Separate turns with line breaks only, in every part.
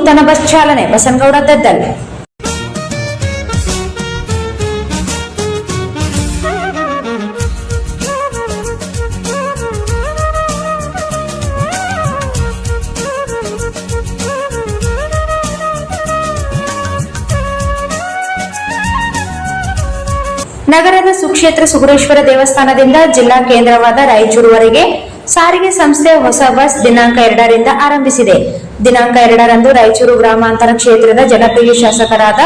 ನೂತನ ಬಸ್ ಚಾಲನೆ ಬಸನಗೌಡ ದದ್ದಲ್. ನಗರದ ಸುಕ್ಷೇತ್ರ ಸುಗುರೇಶ್ವರ ದೇವಸ್ಥಾನದಿಂದ ಜಿಲ್ಲಾ ಕೇಂದ್ರವಾದ ರಾಯಚೂರುವರೆಗೆ ಸಾರಿಗೆ ಸಂಸ್ಥೆ ಹೊಸ ಬಸ್ ದಿನಾಂಕ 2ರಿಂದ ಆರಂಭಿಸಿದೆ. ದಿನಾಂಕ 2ರಂದು ರಾಯಚೂರು ಗ್ರಾಮಾಂತರ ಕ್ಷೇತ್ರದ ಜನಪ್ರಿಯ ಶಾಸಕರಾದ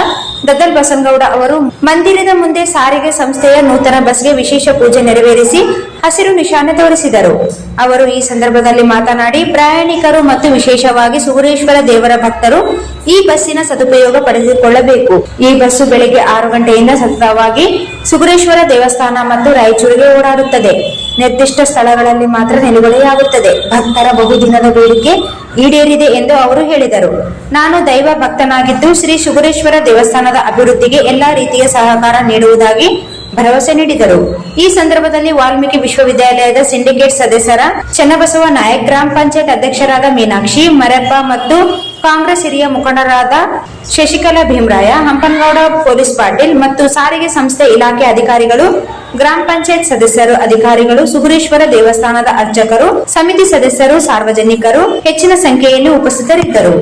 ದದ್ದಲ್ ಬಸನಗೌಡ ಅವರು ಮಂದಿರದ ಮುಂದೆ ಸಾರಿಗೆ ಸಂಸ್ಥೆಯ ನೂತನ ಬಸ್ಗೆ ವಿಶೇಷ ಪೂಜೆ ನೆರವೇರಿಸಿ ಹಸಿರು ನಿಶಾನೆ ತೋರಿಸಿದರು. ಅವರು ಈ ಸಂದರ್ಭದಲ್ಲಿ ಮಾತನಾಡಿ, ಪ್ರಯಾಣಿಕರು ಮತ್ತು ವಿಶೇಷವಾಗಿ ಸುಗುರೇಶ್ವರ ದೇವರ ಭಕ್ತರು ಈ ಬಸ್ಸಿನ ಸದುಪಯೋಗ ಪಡೆದುಕೊಳ್ಳಬೇಕು. ಈ ಬಸ್ಸು ಬೆಳಗ್ಗೆ 6 ಗಂಟೆಯಿಂದ ಸತತವಾಗಿ ಸುಗುರೇಶ್ವರ ದೇವಸ್ಥಾನ ಮತ್ತು ರಾಯಚೂರಿಗೆ ಓಡಾಡುತ್ತದೆ. ನಿರ್ದಿಷ್ಟ ಸ್ಥಳಗಳಲ್ಲಿ ಮಾತ್ರ ನಿಲುಗಡೆಯಾಗುತ್ತದೆ. ಭಕ್ತರ ಬಹುದಿನದ ಬೇಡಿಕೆ ಈಡೇರಿದೆ ಎಂದು ಅವರು ಹೇಳಿದರು. ನಾನು ದೈವ ಭಕ್ತನಾಗಿದ್ದು ಶ್ರೀ ಸುಗುರೇಶ್ವರ ದೇವಸ್ಥಾನದ ಅಭಿವೃದ್ಧಿಗೆ ಎಲ್ಲಾ ರೀತಿಯ ಸಹಕಾರ ನೀಡುವುದಾಗಿ ಭರವಸೆ ನೀಡಿದರು. ಈ ಸಂದರ್ಭದಲ್ಲಿ ವಾಲ್ಮೀಕಿ ವಿಶ್ವವಿದ್ಯಾಲಯದ ಸಿಂಡಿಕೇಟ್ ಸದಸ್ಯರ ಚನ್ನಬಸವ ನಾಯಕ್, ಗ್ರಾಮ ಪಂಚಾಯತ್ ಅಧ್ಯಕ್ಷರಾದ ಮೀನಾಕ್ಷಿ ಮರಪ್ಪ ಮತ್ತು ಕಾಂಗ್ರೆಸ್ ಹಿರಿಯ ಮುಖಂಡರಾದ ಶಶಿಕಲಾ ಭೀಮರಾಯ, ಹಂಪನಗೌಡ ಪೊಲೀಸ್ ಪಾಟೀಲ್ ಮತ್ತು ಸಾರಿಗೆ ಸಂಸ್ಥೆ ಇಲಾಖೆ ಅಧಿಕಾರಿಗಳು, ಗ್ರಾಮ ಪಂಚಾಯತ್ ಸದಸ್ಯರು, ಅಧಿಕಾರಿಗಳು, ಸುಗುರೇಶ್ವರ ದೇವಸ್ಥಾನದ ಅರ್ಚಕರು, ಸಮಿತಿ ಸದಸ್ಯರು, ಸಾರ್ವಜನಿಕರು ಹೆಚ್ಚಿನ ಸಂಖ್ಯೆಯಲ್ಲಿ ಉಪಸ್ಥಿತರಿದ್ದರು.